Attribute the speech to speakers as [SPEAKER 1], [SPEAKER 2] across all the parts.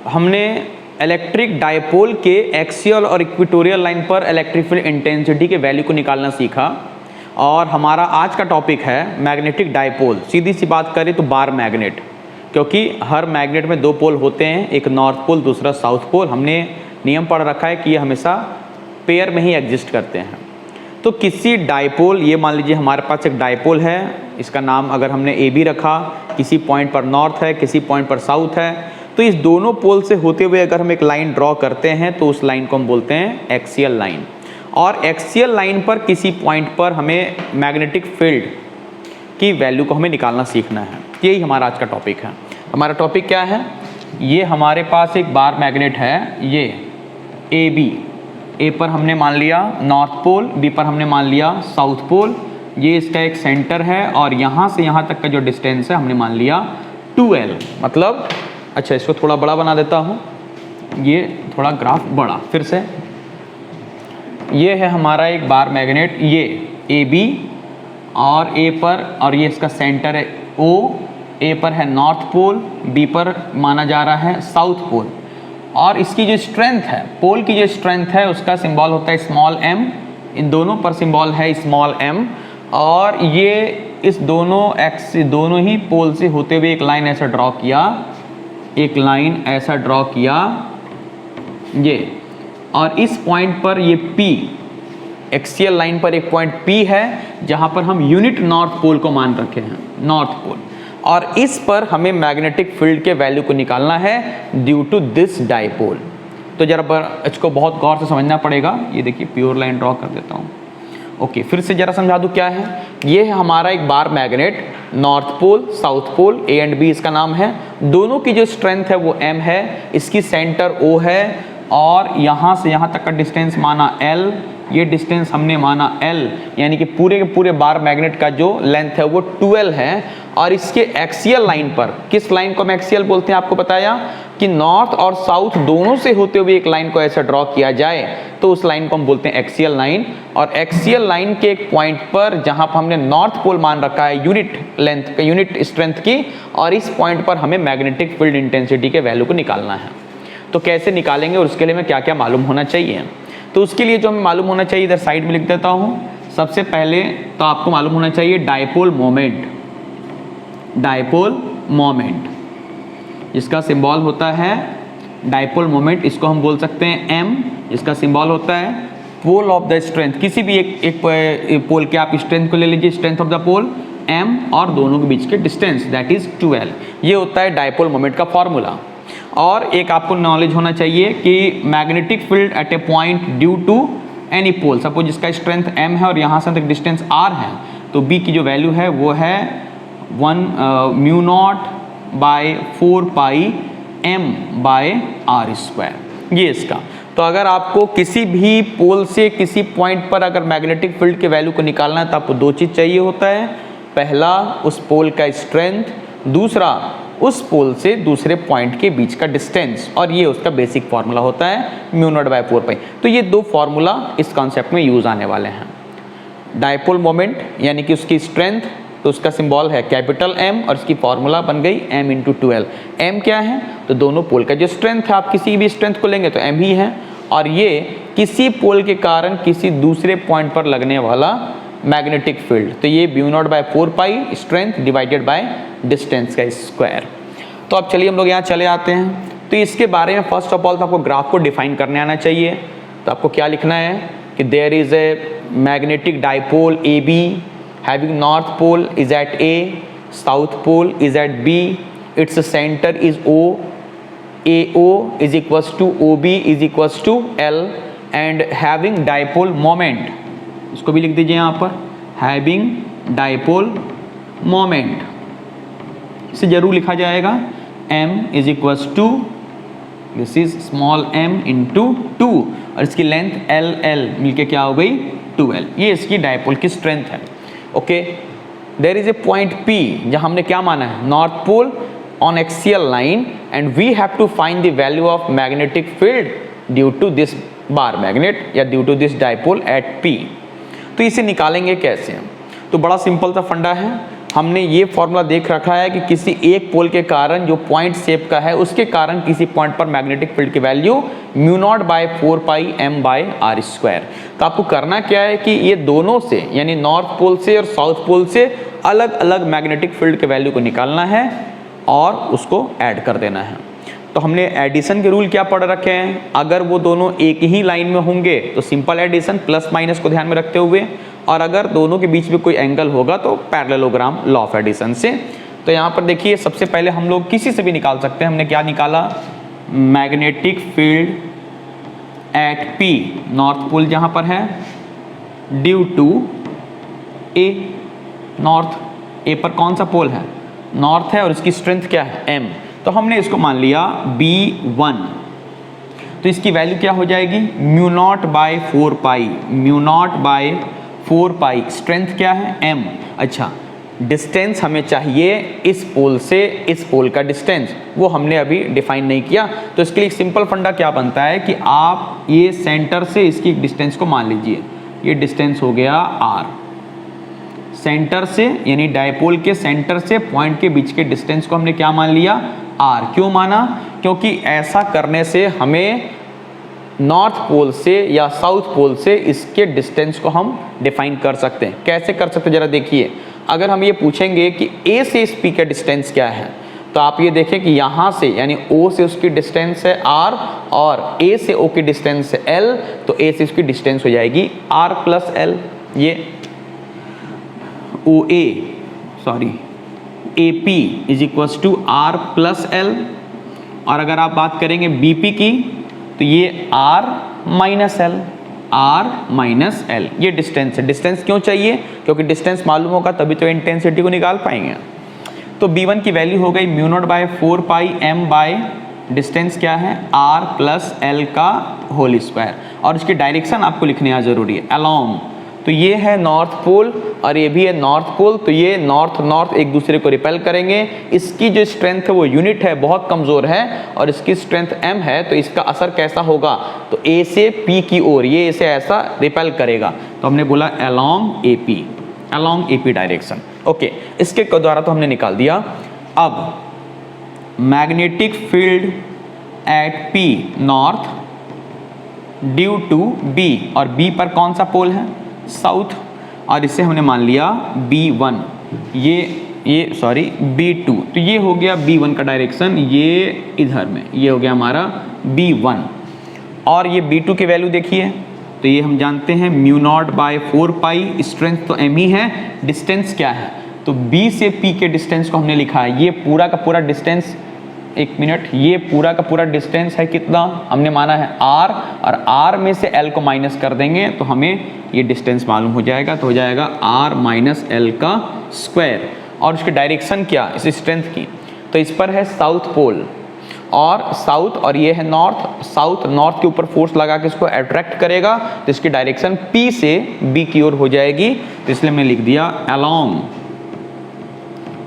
[SPEAKER 1] हमने electric dipole के axial और इक्वेटोरियल लाइन पर इलेक्ट्रिक फील्ड इंटेंसिटी के वैल्यू को निकालना सीखा। और हमारा आज का टॉपिक है मैग्नेटिक डायपोल। सीधी सी बात करें तो बार मैग्नेट, क्योंकि हर मैग्नेट में दो पोल होते हैं, एक नॉर्थ पोल दूसरा साउथ पोल। हमने नियम पढ़ रखा है कि ये हमेशा पेयर में ही एग्जिस्ट करते हैं। तो किसी डायपोल, ये मान लीजिए हमारे पास एक डायपोल है, इसका नाम अगर हमने ए बी रखा, किसी पॉइंट पर नॉर्थ है किसी पॉइंट पर साउथ है, तो इस दोनों पोल से होते हुए अगर हम एक लाइन ड्रॉ करते हैं तो उस लाइन को हम बोलते हैं एक्सियल लाइन। और एक्सियल लाइन पर किसी पॉइंट पर हमें मैग्नेटिक फील्ड की वैल्यू को हमें निकालना सीखना है। यही हमारा आज का टॉपिक है। हमारा टॉपिक क्या है? ये हमारे पास एक बार मैग्नेट है, ये ए बी। ए पर हमने मान लिया नॉर्थ पोल, बी पर हमने मान लिया साउथ पोल। ये इसका एक सेंटर है और यहाँ से यहाँ तक का जो डिस्टेंस है हमने मान लिया 2L। मतलब अच्छा, इसको थोड़ा बड़ा बना देता हूँ, ये थोड़ा ग्राफ बड़ा फिर से। ये है हमारा एक बार मैग्नेट, ये ए बी और ए पर, और ये इसका सेंटर है O। ए पर है नॉर्थ पोल, बी पर माना जा रहा है साउथ पोल। और इसकी जो स्ट्रेंथ है, पोल की जो स्ट्रेंथ है, उसका सिंबल होता है स्मॉल m। इन दोनों पर सिंबल है स्मॉल m। और ये इस दोनों ही पोल से होते हुए एक लाइन ऐसा ड्रॉ किया, एक लाइन ऐसा ड्रॉ किया ये। और इस पॉइंट पर ये P, एक्सियल लाइन पर एक पॉइंट P है जहां पर हम यूनिट नॉर्थ पोल को मान रखे हैं, नॉर्थ पोल। और इस पर हमें मैग्नेटिक फील्ड के वैल्यू को निकालना है ड्यू टू दिस डायपोल। तो जरा इसको बहुत गौर से समझना पड़ेगा। ये देखिए प्योर लाइन ड्रॉ कर देता हूँ। ओके, फिर से जरा समझा दूँ क्या है। ये है हमारा एक bar magnet, north pole south pole, A and B इसका नाम है। दोनों की जो स्ट्रेंथ है वो m है, इसकी सेंटर O है और यहाँ से यहाँ तक का डिस्टेंस माना L। ये डिस्टेंस हमने माना L, यानी कि पूरे के पूरे बार मैग्नेट का जो लेंथ है वो 2L है। और इसके एक्सियल लाइन पर, किस लाइन को हम एक्सियल बोलते हैं आपको बताया कि नॉर्थ और साउथ दोनों से होते हुए एक लाइन को ऐसा ड्रॉ किया जाए तो उस लाइन को हम बोलते हैं एक्सियल लाइन। और एक्सियल लाइन के एक पॉइंट पर जहां पर हमने नॉर्थ पोल मान रखा है यूनिट लेंथ का, यूनिट स्ट्रेंथ की, और इस पॉइंट पर हमें मैग्नेटिक फील्ड इंटेंसिटी के वैल्यू को निकालना है। तो कैसे निकालेंगे और उसके लिए हमें क्या क्या मालूम होना चाहिए? तो उसके लिए जो हमें मालूम होना चाहिए, इधर साइड में लिख देता हूँ। सबसे पहले तो आपको मालूम होना चाहिए डायपोल मोमेंट। डायपोल मोमेंट इसका सिंबल होता है डायपोल मोमेंट, इसको हम बोल सकते हैं m। इसका सिंबल होता है पोल ऑफ द स्ट्रेंथ। किसी भी एक पोल के आप स्ट्रेंथ को ले लीजिए, strength of the pole m, और दोनों के बीच के डिस्टेंस दैट इज 2L। ये होता है डायपोल मोमेंट का फॉर्मूला। और एक आपको नॉलेज होना चाहिए कि magnetic field at a point due to any pole, suppose इसका स्ट्रेंथ m है और यहाँ से तक डिस्टेंस r है, तो b की जो वैल्यू है वो है 1 mu naught by 4 pi m by r square. ये इसका। तो अगर आपको किसी भी पोल से किसी पॉइंट पर अगर मैग्नेटिक फील्ड के वैल्यू को निकालना है तो आपको दो चीज़ चाहिए होता है। पहला उस पोल का स्ट्रेंथ, दूसरा उस पोल से दूसरे पॉइंट के बीच का डिस्टेंस, और ये उसका बेसिक फार्मूला होता है म्यू नॉट बाय 4 पाई। तो ये दो फार्मूला इस कॉन्सेप्ट में यूज आने वाले हैं। डायपोल मोमेंट यानी कि उसकी स्ट्रेंथ, तो उसका सिंबल है कैपिटल M और इसकी फार्मूला बन गई m इंटू 2L। m क्या है? तो दोनों पोल का जो स्ट्रेंथ है, आप किसी भी स्ट्रेंथ को लेंगे तो m ही है। और ये किसी पोल के कारण किसी दूसरे पॉइंट पर लगने वाला मैग्नेटिक फील्ड, तो ये mu naught by 4 pi strength divided by distance का स्क्वायर। तो अब चलिए हम लोग यहाँ चले आते हैं। तो इसके बारे में फर्स्ट ऑफ ऑल तो आपको ग्राफ को डिफाइन करने आना चाहिए। तो आपको क्या लिखना है कि there is a magnetic dipole A B having north pole is at A, south pole is at B, its center is O, AO is equals to OB is equals to L, and having dipole moment, इसको भी लिख दीजिए यहाँ पर, having dipole moment, इसे जरूर लिखा जाएगा m is equals to, this is small m into 2, और इसकी लेंथ LL मिलके क्या हो गई 2L। ये इसकी डायपोल की स्ट्रेंथ है। Okay, there is a point P जहां हमने क्या माना है north pole on axial line, and we have to find the value of magnetic field due to this bar magnet या due to this dipole at P। तो इसे निकालेंगे कैसे? तो बड़ा सिंपल सा फंडा है। हमने ये फॉर्मूला देख रखा है कि किसी एक पोल के कारण जो पॉइंट शेप का है उसके कारण किसी पॉइंट पर मैग्नेटिक फील्ड की value mu naught by 4πm/r²। तो आपको करना क्या है कि ये दोनों से यानी नॉर्थ पोल से और साउथ पोल से अलग अलग मैग्नेटिक फील्ड के वैल्यू को निकालना है और उसको ऐड कर देना है। तो हमने एडिशन के रूल क्या पढ़ रखे हैं, अगर वो दोनों एक ही लाइन में होंगे तो सिंपल एडिशन प्लस माइनस को ध्यान में रखते हुए, और अगर दोनों के बीच में कोई एंगल होगा तो पैरेललोग्राम लॉ ऑफ एडिशन से। तो यहाँ पर देखिए सबसे पहले हम लोग किसी से भी निकाल सकते हैं। हमने क्या निकाला, magnetic field at P, north pole जहाँ पर है, due to A, north A पर कौन सा पोल है, नॉर्थ है, और इसकी स्ट्रेंथ क्या है, एम। तो हमने इसको मान लिया B1। तो इसकी वैल्यू क्या हो जाएगी, mu naught by 4π, mu naught by 4π, strength क्या है, m। अच्छा, डिस्टेंस हमें चाहिए इस पोल से इस पोल का डिस्टेंस, वो हमने अभी डिफाइन नहीं किया। तो इसके लिए सिंपल फंडा क्या बनता है कि आप ये सेंटर से इसकी डिस्टेंस को मान लीजिए, ये डिस्टेंस हो गया r। सेंटर से यानी डायपोल के सेंटर से पॉइंट के बीच के डिस्टेंस को हमने क्या मान लिया, r। क्यों माना, क्योंकि ऐसा करने से हमें नॉर्थ पोल से या साउथ पोल से इसके डिस्टेंस को हम डिफाइन कर सकते हैं। कैसे कर सकते हैं जरा देखिए, अगर हम ये पूछेंगे कि a से इस p का डिस्टेंस क्या है, तो आप ये देखें कि यहाँ से यानी o से उसकी डिस्टेंस है r और a से o की डिस्टेंस है l, तो a से उसकी डिस्टेंस हो जाएगी r प्लस l। ये AP is equals to R plus L। और अगर आप बात करेंगे BP की तो ये R minus L, R minus L, ये डिस्टेंस है। डिस्टेंस क्यों चाहिए, क्योंकि डिस्टेंस मालूम होगा तभी तो इंटेंसिटी को निकाल पाएंगे। तो B1 की वैल्यू हो गई mu naught by 4πm by distance क्या है, R प्लस L का होल स्क्वायर। और इसकी डायरेक्शन आपको लिखने यहाँ जरूरी है, अलोंग। तो ये है नॉर्थ पोल और ये भी है नॉर्थ पोल, तो ये नॉर्थ नॉर्थ एक दूसरे को रिपेल करेंगे। इसकी जो स्ट्रेंथ है वो यूनिट है, बहुत कमज़ोर है, और इसकी स्ट्रेंथ m है, तो इसका असर कैसा होगा, तो a से p की ओर ये इसे ऐसा रिपेल करेगा। तो हमने बोला along AP, along AP direction. Okay, इसके द्वारा तो हमने निकाल दिया। अब magnetic field at P north due to B, और B पर कौन सा पोल है, साउथ, और इसे हमने मान लिया B1, ये सॉरी B2। तो ये हो गया B1 का डायरेक्शन, ये इधर में ये हो गया हमारा B1। और ये B2 की वैल्यू देखिए, तो ये हम जानते हैं म्यू नॉट बाय 4π, स्ट्रेंथ तो m ही है, डिस्टेंस क्या है, तो B से P के डिस्टेंस को हमने लिखा है, ये पूरा का पूरा डिस्टेंस, एक मिनट, ये पूरा का पूरा डिस्टेंस है कितना, हमने माना है r, और r में से l को माइनस कर देंगे तो हमें ये डिस्टेंस मालूम हो जाएगा। तो हो जाएगा r माइनस l का स्क्वायर। और उसकी डायरेक्शन क्या, इस स्ट्रेंथ की, तो इस पर है साउथ पोल और साउथ, और ये है नॉर्थ। साउथ नॉर्थ के ऊपर फोर्स लगा के इसको अट्रैक्ट करेगा, तो इसकी डायरेक्शन P से B की ओर हो जाएगी। तो इसलिए मैंने लिख दिया अलोंग,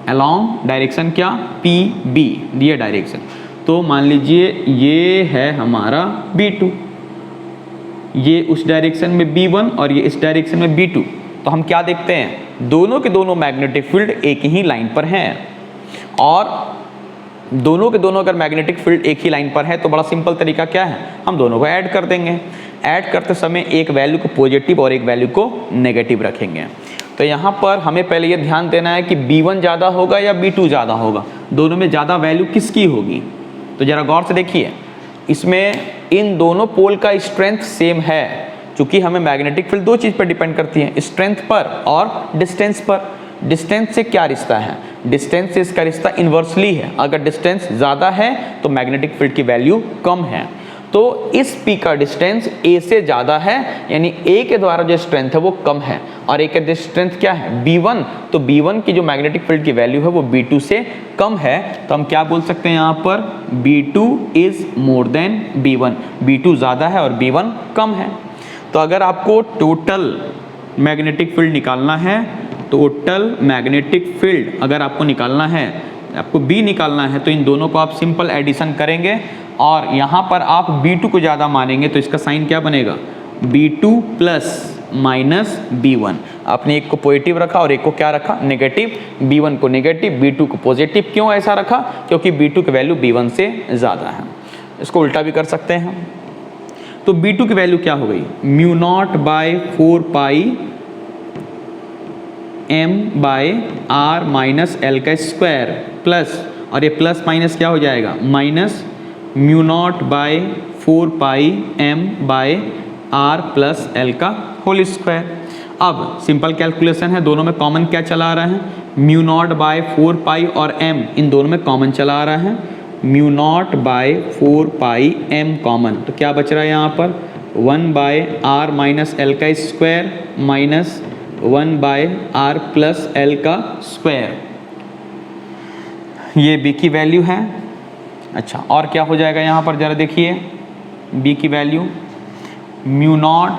[SPEAKER 1] अलोंग डायरेक्शन क्या, PB, ये डायरेक्शन। तो मान लीजिए ये है हमारा B2, ये उस डायरेक्शन में B1 और ये इस डायरेक्शन में B2। तो हम क्या देखते हैं, दोनों के दोनों मैग्नेटिक फील्ड एक ही लाइन पर हैं, और दोनों के दोनों अगर मैग्नेटिक फील्ड एक ही लाइन पर है तो बड़ा सिंपल तरीका क्या है, हम दोनों को ऐड कर देंगे। ऐड करते समय एक वैल्यू को पॉजिटिव और एक वैल्यू को नेगेटिव रखेंगे। तो यहाँ पर हमें पहले ये ध्यान देना है कि B1 ज़्यादा होगा या B2 ज़्यादा होगा, दोनों में ज़्यादा वैल्यू किसकी होगी। तो ज़रा गौर से देखिए, इसमें इन दोनों पोल का स्ट्रेंथ सेम है, क्योंकि हमें मैग्नेटिक फील्ड दो चीज़ पर डिपेंड करती है, स्ट्रेंथ पर और डिस्टेंस पर। डिस्टेंस से क्या रिश्ता है, डिस्टेंस से इसका रिश्ता इन्वर्सली है, अगर डिस्टेंस ज़्यादा है तो मैग्नेटिक फील्ड की वैल्यू कम है। तो इस P का डिस्टेंस A से ज़्यादा है, यानी A के द्वारा जो स्ट्रेंथ है वो कम है, और A का स्ट्रेंथ क्या है, B1। तो B1 की जो मैग्नेटिक फील्ड की वैल्यू है वो B2 से कम है। तो हम क्या बोल सकते हैं यहाँ पर, B2 is more than B1, B2 ज़्यादा है और B1 कम है। तो अगर आपको टोटल मैग्नेटिक फील्ड निकालना है, टोटल मैग्नेटिक फील्ड अगर आपको निकालना है, आपको B निकालना है, तो इन दोनों को आप सिंपल एडिशन करेंगे और यहाँ पर आप B2 को ज़्यादा मानेंगे तो इसका साइन क्या बनेगा, B2 प्लस माइनस B1। अपने एक को पॉजिटिव रखा और एक को क्या रखा, नेगेटिव। B1 को नेगेटिव, B2 को पॉजिटिव। क्यों ऐसा रखा, क्योंकि B2 की वैल्यू B1 से ज़्यादा है। इसको उल्टा भी कर सकते हैं। तो B2 की वैल्यू क्या हो गई, mu naught by 4 pi m by r minus L का स्क्वायर प्लस, और ये प्लस माइनस क्या हो जाएगा, minus mu naught by 4 pi m by r plus L का होल स्क्वायर। अब सिंपल कैलकुलेशन है, दोनों में कॉमन क्या चला आ रहा है, म्यू नॉट बाय 4 पाई और m इन दोनों में कॉमन चला आ रहा है, mu naught by 4 pi m common, तो क्या बच रहा है यहाँ पर 1 बाय r माइनस एल का square minus 1 by r plus L का स्क्वायर। ये b की वैल्यू है। अच्छा, और क्या हो जाएगा यहाँ पर जरा देखिए, b की value mu naught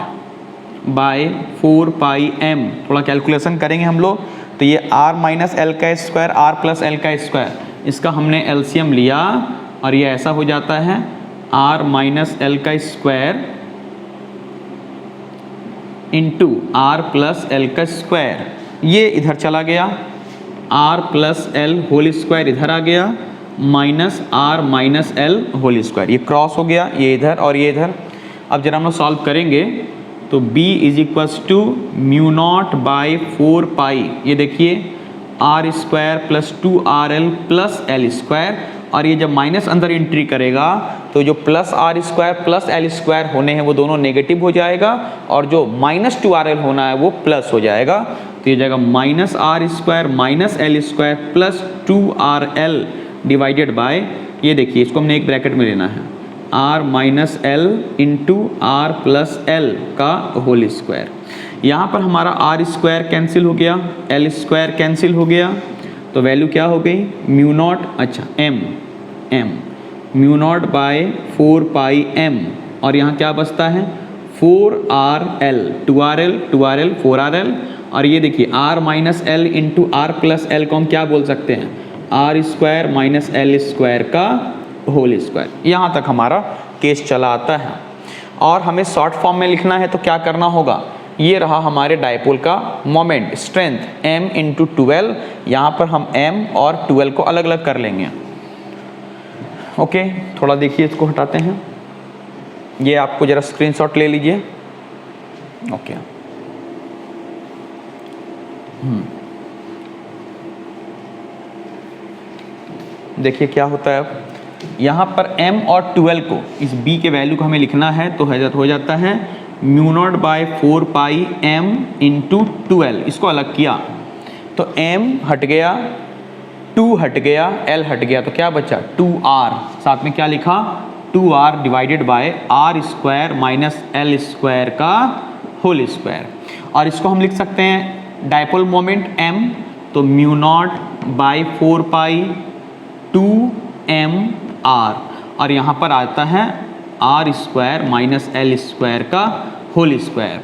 [SPEAKER 1] by 4 pi m, थोड़ा कैलकुलेशन करेंगे हम लोग, तो ये r माइनस एल का स्क्वायर, r प्लस एल का स्क्वायर, इसका हमने एलसीएम लिया और ये ऐसा हो जाता है r माइनस एल का square into r plus L का स्क्वायर, ये इधर चला गया, r plus L whole square इधर आ गया, minus r minus L whole square, ये क्रॉस हो गया, ये इधर और ये इधर। अब जरा हम लोग सॉल्व करेंगे तो b is equals to mu naught by 4 pi, ये देखिए r square plus 2rl plus L square, और ये जब माइनस अंदर एंट्री करेगा तो जो plus r square plus L square होने हैं वो दोनों नेगेटिव हो जाएगा, और जो माइनस 2rl होना है वो प्लस हो जाएगा। तो ये जाएगा minus r square minus L square plus 2rl divided by, ये देखिए इसको हमने एक ब्रैकेट में लेना है, r minus L into R plus L का होल स्क्वायर। यहाँ पर हमारा r स्क्वायर कैंसिल हो गया, एल स्क्वायर कैंसिल हो गया, तो वैल्यू क्या हो गई म्यू नॉट, अच्छा m mu naught by 4 pi m, और यहाँ क्या बचता है 4rl, 2rl 4rl, और ये देखिए r minus L into R plus L को हम क्या बोल सकते हैं, r square minus L square का होल स्क्वायर। यहाँ तक हमारा केस चला आता है। और हमें शॉर्ट फॉर्म में लिखना है तो क्या करना होगा, ये रहा हमारे डायपोल का मोमेंट स्ट्रेंथ m इंटू 12, यहाँ पर हम m और 12 को अलग अलग कर लेंगे। ओके, थोड़ा देखिए इसको हटाते हैं, ये आपको जरा स्क्रीनशॉट ले लीजिए। ओके, देखिए क्या होता है, अब यहाँ पर m और 12 को, इस b के वैल्यू को हमें लिखना है तो हो जाता है mu naught by 4 pi m into 12, इसको अलग किया तो m हट गया, 2 हट गया, l हट गया, तो क्या बचा 2r, साथ में क्या लिखा 2r divided by r square minus L square का होल स्क्वायर। और इसको हम लिख सकते हैं डायपोल मोमेंट m, तो mu naught by 4 pi 2mr, और यहाँ पर आता है r square minus L square का होल स्क्वायर।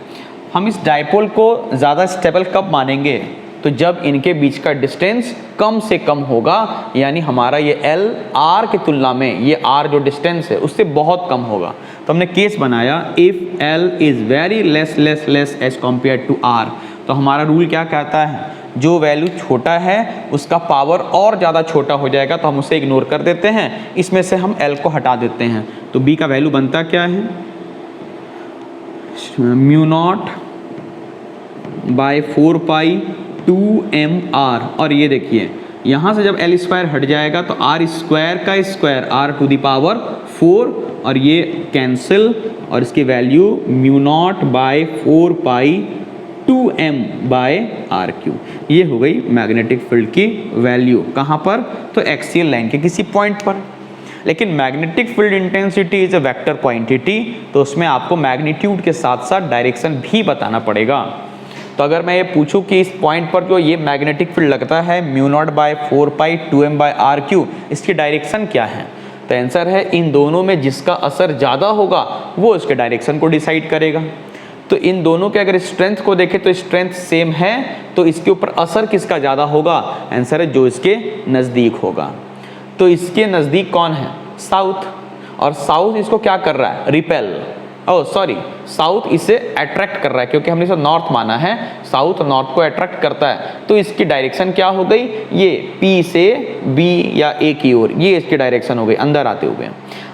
[SPEAKER 1] हम इस डायपोल को ज़्यादा स्टेबल कब मानेंगे, तो जब इनके बीच का डिस्टेंस कम से कम होगा, यानी हमारा ये L R की तुलना में ये R जो डिस्टेंस है उससे बहुत कम होगा। तो हमने केस बनाया if L is very less as compare to R, तो हमारा रूल क्या कहता है, जो वैल्यू छोटा है उसका पावर और ज़्यादा छोटा हो जाएगा, तो हम उसे इग्नोर कर देते हैं, इसमें से हम L को हटा देते हैं। तो B का वैल्यू बनता क्या है mu naught by 4 pi 2mr, और ये देखिए यहाँ से जब एल स्क्वायर हट जाएगा तो r स्क्वायर का square r to the power 4, और ये कैंसिल, और इसकी value mu naught by 4 pi 2m by R cube. ये हो गई मैग्नेटिक फील्ड की वैल्यू, कहाँ पर, तो एक्सियल लाइन के किसी पॉइंट पर। लेकिन magnetic field intensity is a vector quantity, तो उसमें आपको मैग्नीट्यूड के साथ साथ डायरेक्शन भी बताना पड़ेगा। तो अगर मैं ये पूछूं कि इस पॉइंट पर जो ये मैग्नेटिक फील्ड लगता है mu naught by 4 pi 2m by R cube, इसकी डायरेक्शन क्या है, तो आंसर है इन दोनों में जिसका असर ज़्यादा होगा वो इसके डायरेक्शन को डिसाइड करेगा। तो इन दोनों के अगर स्ट्रेंथ को देखें तो स्ट्रेंथ सेम है, तो इसके ऊपर असर किसका ज़्यादा होगा, आंसर है जो इसके नज़दीक होगा। तो इसके नज़दीक कौन है, साउथ, और साउथ इसको क्या कर रहा है, रिपेल, सॉरी, साउथ इसे अट्रैक्ट कर रहा है क्योंकि हमने इसे नॉर्थ माना है, साउथ नॉर्थ को अट्रैक्ट करता है, तो इसकी डायरेक्शन क्या हो गई, ये पी से बी या ए की ओर, ये इसकी डायरेक्शन हो गई अंदर आते हुए।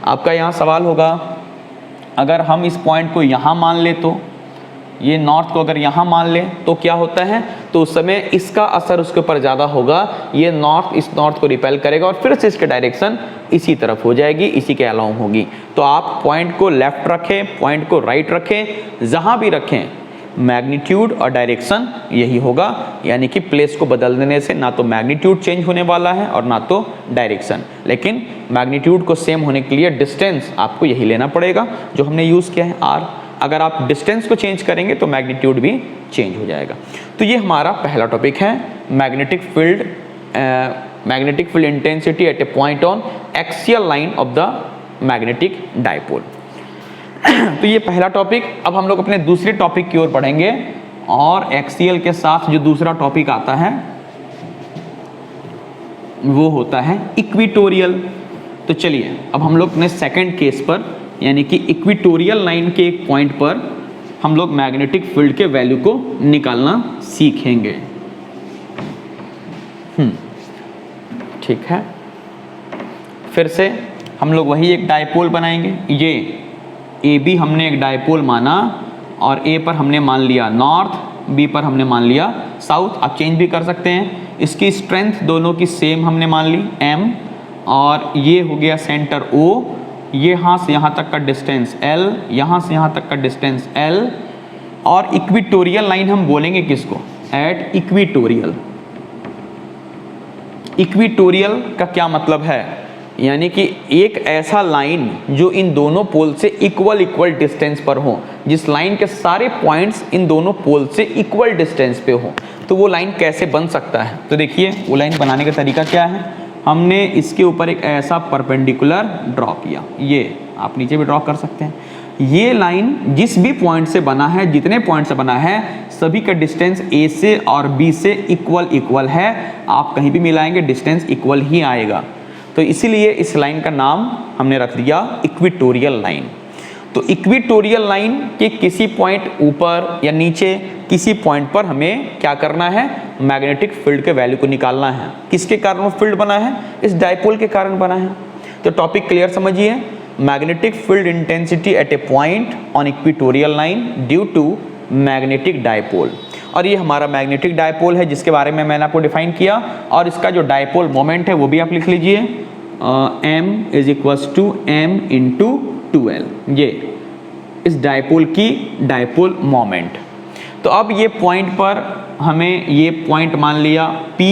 [SPEAKER 1] आपका यहाँ सवाल होगा, अगर हम इस पॉइंट को यहाँ मान ले, तो ये नॉर्थ को अगर यहाँ मान ले तो क्या होता है, तो उस समय इसका असर उसके ऊपर ज़्यादा होगा, ये नॉर्थ इस नॉर्थ को रिपेल करेगा और फिर से इसके डायरेक्शन इसी तरफ हो जाएगी, इसी के अलाउ होगी। तो आप पॉइंट को लेफ्ट रखें, पॉइंट को राइट रखें, जहाँ भी रखें मैग्नीट्यूड और डायरेक्शन यही होगा, यानी कि प्लेस को बदल देने से ना तो मैग्नीट्यूड चेंज होने वाला है और ना तो डायरेक्शन, लेकिन मैग्नीट्यूड को सेम होने के लिए डिस्टेंस आपको यही लेना पड़ेगा जो हमने यूज़ किया है आर। अगर आप डिस्टेंस को चेंज करेंगे तो मैग्नीट्यूड भी चेंज हो जाएगा। तो ये हमारा पहला टॉपिक है, magnetic field intensity at a point on axial line of the magnetic dipole. तो ये पहला टॉपिक। अब हम लोग अपने दूसरे टॉपिक की ओर बढ़ेंगे और एक्सियल के साथ जो दूसरा टॉपिक आता है वो होता है इक्वेटोरियल। तो चलिए अब हम लोग अपने सेकंड केस पर, यानी कि इक्वेटोरियल लाइन के एक पॉइंट पर हम लोग मैग्नेटिक फील्ड के वैल्यू को निकालना सीखेंगे। ठीक है, फिर से हम लोग वही एक डायपोल बनाएंगे। ये ए बी हमने एक डायपोल माना और ए पर हमने मान लिया नॉर्थ, बी पर हमने मान लिया साउथ। आप चेंज भी कर सकते हैं। इसकी स्ट्रेंथ दोनों की सेम हमने मान ली m, और ये हो गया सेंटर O, ये यहाँ से यहाँ तक का डिस्टेंस L, यहाँ से यहाँ तक का डिस्टेंस L, और इक्वेटोरियल लाइन हम बोलेंगे किसको, एट इक्वेटोरियल। इक्वेटोरियल का क्या मतलब है, यानी कि एक ऐसा लाइन जो इन दोनों पोल से इक्वल डिस्टेंस पर हो, जिस लाइन के सारे पॉइंट्स इन दोनों पोल से इक्वल डिस्टेंस पे हो। तो वो लाइन कैसे बन सकता है, तो देखिए वो लाइन बनाने का तरीका क्या है। हमने इसके ऊपर एक ऐसा परपेंडिकुलर ड्रॉ किया, ये आप नीचे भी ड्रॉ कर सकते हैं। ये लाइन जिस भी पॉइंट से बना है, जितने पॉइंट से बना है, सभी का डिस्टेंस ए से और बी से इक्वल है। आप कहीं भी मिलाएंगे डिस्टेंस इक्वल ही आएगा, तो इसीलिए इस लाइन का नाम हमने रख दिया इक्वेटोरियल लाइन। तो इक्वेटोरियल लाइन के किसी पॉइंट ऊपर या नीचे किसी पॉइंट पर हमें क्या करना है, मैग्नेटिक फील्ड के वैल्यू को निकालना है। किसके कारण वो फील्ड बना है, इस डायपोल के कारण बना है। तो टॉपिक क्लियर समझिए, magnetic field intensity at a point on equatorial line due to magnetic dipole. और ये हमारा मैग्नेटिक डायपोल है जिसके बारे में मैंने आपको डिफाइन किया, और इसका जो डायपोल मोमेंट है वो भी आप लिख लीजिए, m is equals to m into 2l, ये इस डायपोल की डायपोल मोमेंट। तो अब ये पॉइंट पर हमें ये पॉइंट मान लिया P,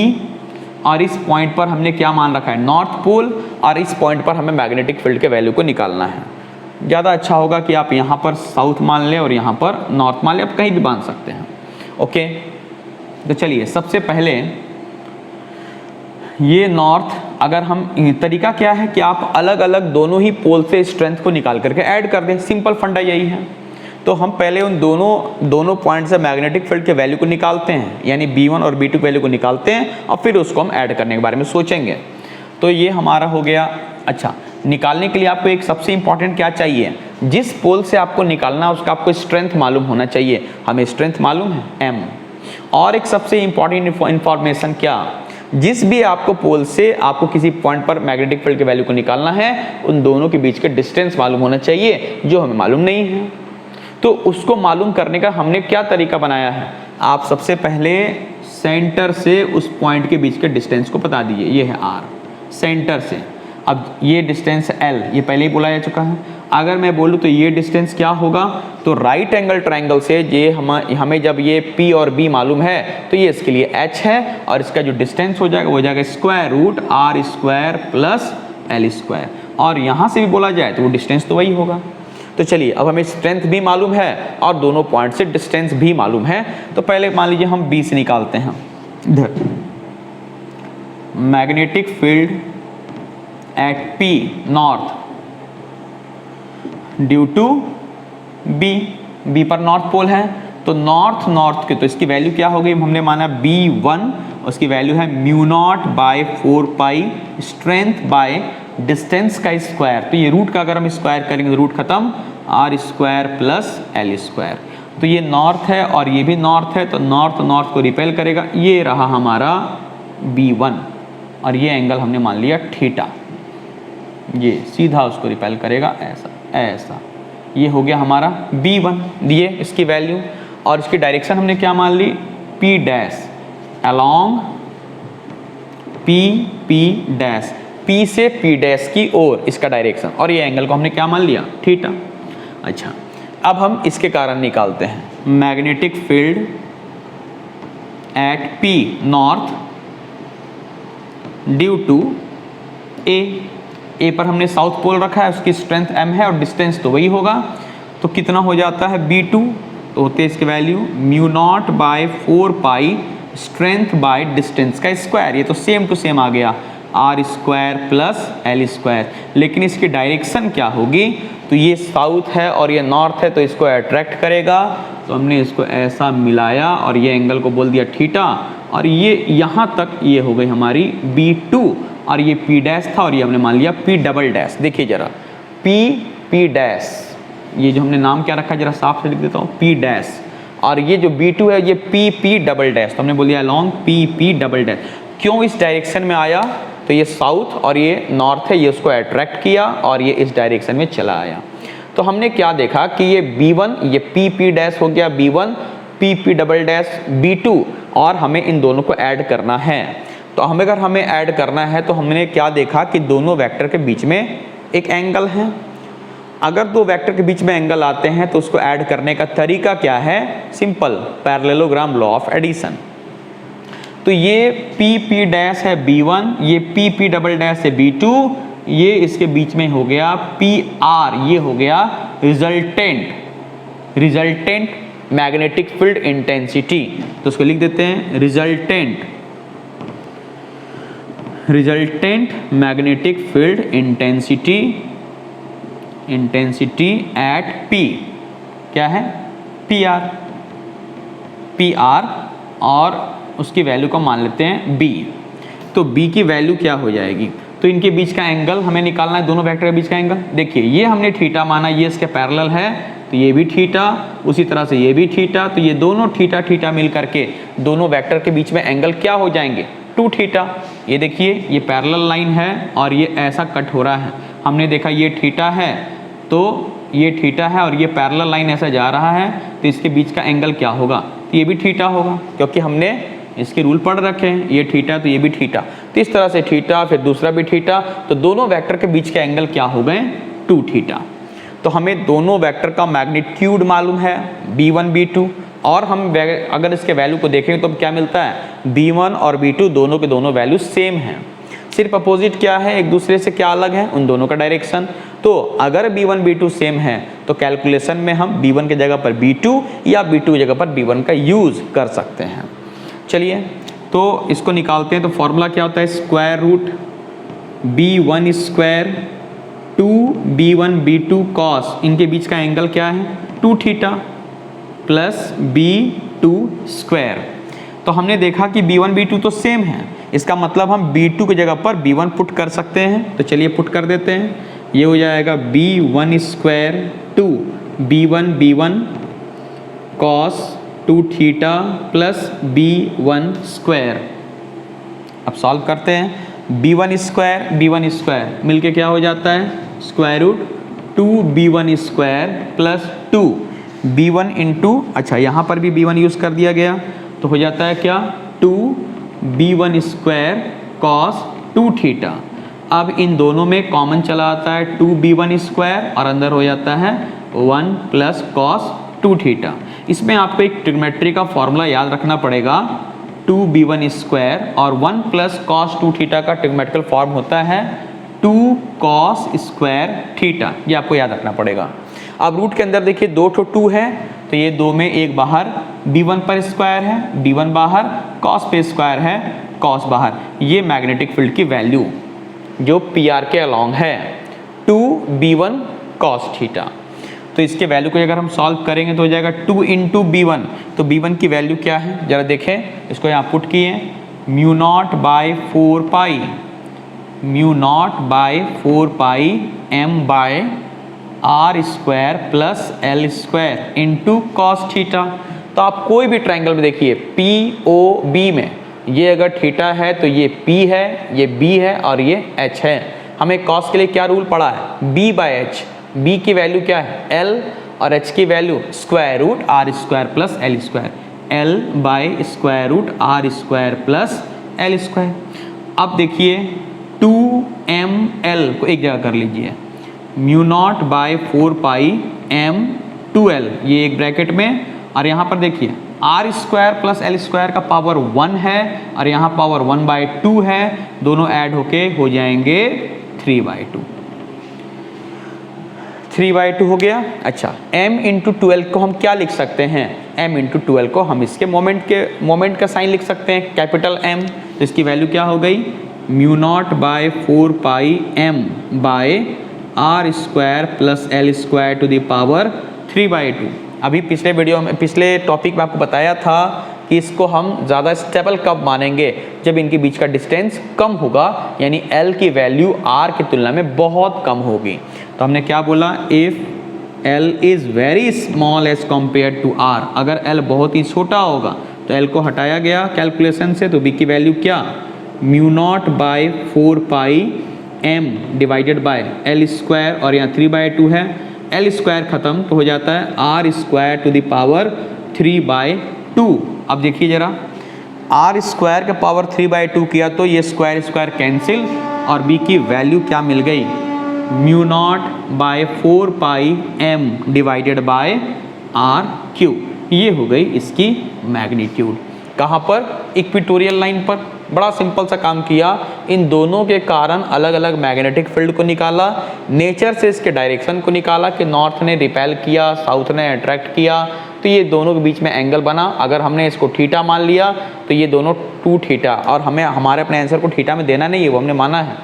[SPEAKER 1] और इस पॉइंट पर हमने क्या मान रखा है, नॉर्थ पोल, और इस पॉइंट पर हमें मैग्नेटिक फील्ड के वैल्यू को निकालना है। ज़्यादा अच्छा होगा कि आप यहाँ पर साउथ मान लें और यहाँ पर नॉर्थ मान लें, आप कहीं भी बांध सकते हैं। ओके, तो चलिए सबसे पहले ये नॉर्थ, अगर हम तरीका क्या है कि आप अलग अलग दोनों ही पोल से स्ट्रेंथ को निकाल करके ऐड कर दें, सिंपल फंडा यही है। तो हम पहले उन दोनों पॉइंट से मैग्नेटिक फील्ड के वैल्यू को निकालते हैं, यानी B1 और B2 वैल्यू को निकालते हैं, और फिर उसको हम ऐड करने के बारे में सोचेंगे। तो ये हमारा हो गया। अच्छा, निकालने के लिए आपको एक सबसे इंपॉर्टेंट क्या चाहिए, जिस पोल से आपको निकालना उसका आपको स्ट्रेंथ मालूम होना चाहिए। हमें स्ट्रेंथ मालूम है m, और एक सबसे इंपॉर्टेंट इंफॉर्मेशन क्या, जिस भी आपको पोल से आपको किसी पॉइंट पर मैग्नेटिक फील्ड के वैल्यू को निकालना है, उन दोनों के बीच का डिस्टेंस मालूम होना चाहिए, जो हमें मालूम नहीं है। तो उसको मालूम करने का हमने क्या तरीका बनाया है, आप सबसे पहले सेंटर से उस पॉइंट के बीच के डिस्टेंस को बता दीजिए, ये है r, सेंटर से। अब ये डिस्टेंस l, ये पहले ही बोला जा चुका है। अगर मैं बोलूँ तो ये डिस्टेंस क्या होगा, तो राइट एंगल ट्रायंगल से ये हमें जब ये P और B मालूम है तो ये इसके लिए h है, और इसका जो डिस्टेंस हो जाएगा वो हो जाएगा square root r square plus l square, और यहाँ से भी बोला जाए तो वो डिस्टेंस तो वही होगा। तो चलिए अब हमें स्ट्रेंथ भी मालूम है और दोनों पॉइंट से डिस्टेंस भी मालूम है। तो पहले मान लीजिए हम B से निकालते हैं। इधर magnetic field at P north due to B पर नॉर्थ पोल है, तो नॉर्थ के, तो इसकी वैल्यू क्या हो गई, हमने माना B1, उसकी वैल्यू है mu naught by 4 pi strength by distance का स्क्वायर। तो ये रूट का अगर हम स्क्वायर करेंगे तो रूट खत्म, R square plus L square. तो ये नॉर्थ है और ये भी नॉर्थ है, तो नॉर्थ नॉर्थ को रिपेल करेगा। ये रहा हमारा B1 और ये एंगल हमने मान लिया थीटा, ये सीधा उसको रिपेल करेगा ऐसा ऐसा। ये हो गया हमारा B1 दिए इसकी वैल्यू, और इसकी डायरेक्शन हमने क्या मान ली, P dash along P dash, P से P डैश की ओर इसका डायरेक्शन, और ये एंगल को हमने क्या मान लिया, थीटा। अच्छा, अब हम इसके कारण निकालते हैं। Magnetic field at P north due to A पर हमने साउथ पोल रखा है, उसकी स्ट्रेंथ m है और डिस्टेंस तो वही होगा। तो कितना हो जाता है B2, तो होते हैं इसके value mu naught by 4 pi strength by distance का स्क्वायर। ये तो सेम टू सेम आ गया, R square plus L square. लेकिन इसकी डायरेक्शन क्या होगी, तो ये साउथ है और ये नॉर्थ है, तो इसको अट्रैक्ट करेगा। तो हमने इसको ऐसा मिलाया और ये एंगल को बोल दिया थीटा, और ये यहाँ तक ये हो गई हमारी B2, और ये P डैश था और ये हमने मान लिया P डबल डैश। देखिए जरा P डैश, ये जो हमने नाम क्या रखा जरा साफ से लिख देता हूँ, P डैश, और ये जो B2 है ये P डबल डैश, तो हमने बोल दिया अलॉन्ग P डबल डैश। क्यों इस डायरेक्शन में आया, तो ये साउथ और ये नॉर्थ है, ये उसको अट्रैक्ट किया और ये इस डायरेक्शन में चला आया। तो हमने क्या देखा कि ये B1 ये P डैश हो गया B1, P double dash B2, और हमें इन दोनों को ऐड करना है। तो अगर हमें ऐड करना है तो हमने क्या देखा कि दोनों वेक्टर के बीच में एक एंगल है। अगर दो वेक्टर के बीच में एंगल आते हैं तो उसको ऐड करने का तरीका क्या है, simple parallelogram law of addition. तो ये P डैश है B1, ये P डबल डैश है B2, ये इसके बीच में हो गया PR, ये हो गया रिजल्टेंट मैग्नेटिक फील्ड इंटेंसिटी। तो उसको लिख देते हैं resultant magnetic field intensity eight P, क्या है PR, और उसकी वैल्यू को मान लेते हैं B। तो B की वैल्यू क्या हो जाएगी, तो इनके बीच का एंगल हमें निकालना है, दोनों वेक्टर के बीच का एंगल। देखिए ये हमने थीटा माना, ये इसके पैरेलल है, तो ये भी थीटा, उसी तरह से ये भी थीटा। तो ये दोनों थीटा मिल करके दोनों वेक्टर के बीच में एंगल क्या हो जाएंगे, 2 थीटा। ये देखिए ये पैरेलल लाइन है और ये ऐसा कट हो रहा है, हमने देखा ये थीटा है, तो ये थीटा है और ये पैरेलल लाइन ऐसा जा रहा है, तो इसके बीच का एंगल क्या होगा, तो ये भी थीटा होगा, क्योंकि हमने इसके रूल पढ़ रखे हैं, ये थीटा तो ये भी थीटा। तो इस तरह से थीटा, फिर दूसरा भी थीटा, तो दोनों वेक्टर के बीच के एंगल क्या हो गए, 2 थीटा। तो हमें दोनों वेक्टर का मैग्नीट्यूड मालूम है B1 B2, और हम अगर इसके वैल्यू को देखें तो क्या मिलता है, B1 और B2 दोनों के दोनों वैल्यू सेम हैं, सिर्फ अपोजिट क्या है, एक दूसरे से क्या अलग है, उन दोनों का डायरेक्शन। तो अगर B1 B2 सेम है तो कैलकुलेशन में हम B1 की जगह पर B2 या B2 की जगह पर B1 का यूज कर सकते हैं। चलिए तो इसको निकालते हैं। तो फॉर्मूला क्या होता है, square root B1 square 2B1 B2 cos, इनके बीच का एंगल क्या है, 2 थीटा प्लस B2 स्क्वायर। तो हमने देखा कि B1 B2 तो सेम है, इसका मतलब हम B2 की जगह पर B1 पुट कर सकते हैं। तो चलिए पुट कर देते हैं, ये हो जाएगा B1 square 2B1 cos 2 theta plus B1 square. अब सॉल्व करते हैं, B1 स्क्वायर मिलके क्या हो जाता है, square root 2B1 square plus 2B1 into, अच्छा यहाँ पर भी B1 यूज़ कर दिया गया, तो हो जाता है क्या, 2B1 स्क्वायर कॉस 2 थीटा। अब इन दोनों में कॉमन चला आता है 2B1 स्क्वायर और अंदर हो जाता है 1 प्लस कॉस 2 थीटा। इसमें आपको एक ट्रिग्नोमेट्री का फॉर्मूला याद रखना पड़ेगा, 2B1 स्क्वायर और 1 प्लस कॉस 2 थीटा का ट्रिग्नोमेट्रिकल फॉर्म होता है 2 कॉस स्क्वायर थीटा, ये आपको याद रखना पड़ेगा। अब रूट के अंदर देखिए 2 तो 2 है, तो ये 2 में एक बाहर B1 पर स्क्वायर है, B1 बाहर, कॉस पे स्क्वायर है, कॉस बाहर। ये मैग्नेटिक फील्ड की वैल्यू जो PR के अलोंग है 2B1 कॉस थीटा। तो इसके वैल्यू को अगर हम सॉल्व करेंगे तो हो जाएगा 2 इंटू B1। तो B1 की वैल्यू क्या है, जरा देखें, इसको यहाँ पुट किए, mu naught by 4 pi M by R square plus L square into cos theta. तो आप कोई भी ट्रायंगल में देखिए पी ओ बी में ये अगर थीटा है तो ये P है, ये B है और ये H है। हमें कॉस के लिए क्या रूल पड़ा है, B बाय एच। B की वैल्यू क्या है L और H की value square root R square plus L square, L by square root R square plus L square. अब देखिए 2ml को एक जगह कर लीजिए, mu naught by 4 pi m 2l, ये एक ब्रैकेट में, और यहाँ पर देखिए R square plus L square का पावर 1 है और यहाँ पावर 1/2 है, दोनों ऐड होके हो जाएंगे 3/2। 3/2 हो गया। अच्छा m इंटू 12 को हम क्या लिख सकते हैं, m इंटू 12 को हम इसके मोमेंट का साइन लिख सकते हैं, कैपिटल M। तो इसकी वैल्यू क्या हो गई, mu naught by 4 pi m by R square plus L square to the power 3/2। अभी पिछले वीडियो में, पिछले टॉपिक में आपको बताया था कि इसको हम ज़्यादा स्टेबल कब मानेंगे, जब इनके बीच का डिस्टेंस कम होगा, यानी L की वैल्यू R की तुलना में बहुत कम होगी। तो हमने क्या बोला, if L is very small as compare to R, अगर L बहुत ही छोटा होगा तो L को हटाया गया कैलकुलेशन से, तो B की वैल्यू क्या, mu naught by 4 pi m divided by L square, और यहाँ 3/2 है, एल स्क्वायर खत्म तो हो जाता है R square to the power 3/2। अब देखिए जरा, आर स्क्वायर का पावर 3/2 किया तो ये स्क्वायर स्क्वायर कैंसिल, और बी की वैल्यू क्या मिल गई, mu naught by 4 pi m divided by R cube. ये हो गई इसकी मैग्नीट्यूड। कहाँ पर, इक्वेटोरियल लाइन पर। बड़ा सिंपल सा काम किया, इन दोनों के कारण अलग अलग मैग्नेटिक फील्ड को निकाला, नेचर से इसके डायरेक्शन को निकाला कि नॉर्थ ने रिपेल किया, साउथ ने अट्रैक्ट किया, तो ये दोनों के बीच में एंगल बना। अगर हमने इसको थीटा मान लिया तो ये दोनों 2 थीटा, और हमें हमारे अपने आंसर को थीटा में देना नहीं है, वो हमने माना है,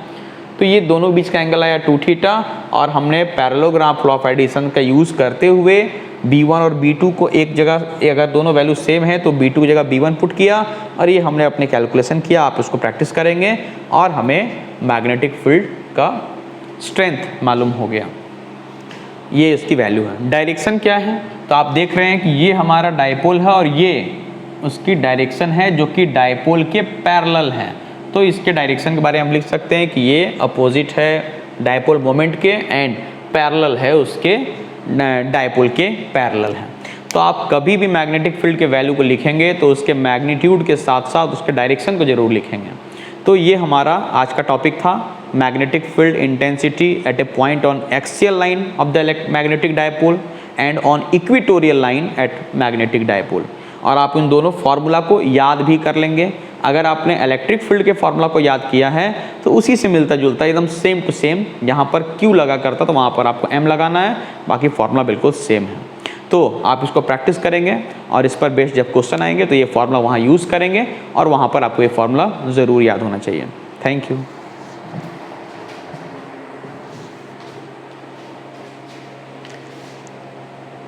[SPEAKER 1] तो ये दोनों के बीच का एंगल आया 2 थीटा। और हमने पैरेललोग्राम लॉ ऑफ एडिशन का यूज़ करते हुए B1 और B2 को एक जगह, अगर दोनों वैल्यू सेम है तो B2 की जगह B1 पुट किया, और ये हमने अपने कैलकुलेशन किया। आप उसको प्रैक्टिस करेंगे और हमें मैग्नेटिक फील्ड का स्ट्रेंथ मालूम हो गया, ये इसकी वैल्यू है। डायरेक्शन क्या है, तो आप देख रहे हैं कि ये हमारा डायपोल है और ये उसकी डायरेक्शन है जो कि डायपोल के पैरेलल है। तो इसके डायरेक्शन के बारे में हम लिख सकते हैं कि ये अपोजिट है डायपोल मोमेंट के, एंड पैरेलल है उसके डायपोल के पैरेलल है। तो आप कभी भी मैग्नेटिक फील्ड के वैल्यू को लिखेंगे तो उसके मैग्नीट्यूड के साथ साथ उसके डायरेक्शन को जरूर लिखेंगे। तो ये हमारा आज का टॉपिक था, magnetic field intensity at a point on axial line of the magnetic dipole and on equatorial line at magnetic dipole. और आप इन दोनों फार्मूला को याद भी कर लेंगे। अगर आपने इलेक्ट्रिक फील्ड के फार्मूला को याद किया है तो उसी से मिलता जुलता एकदम सेम टू सेम, यहाँ पर Q लगा करता तो वहाँ पर आपको M लगाना है, बाकी फार्मूला बिल्कुल सेम है। तो आप इसको प्रैक्टिस करेंगे और इस पर बेस्ड जब क्वेश्चन आएंगे तो ये फार्मूला वहाँ यूज़ करेंगे, और वहाँ पर आपको ये फार्मूला ज़रूर याद होना चाहिए। Thank you.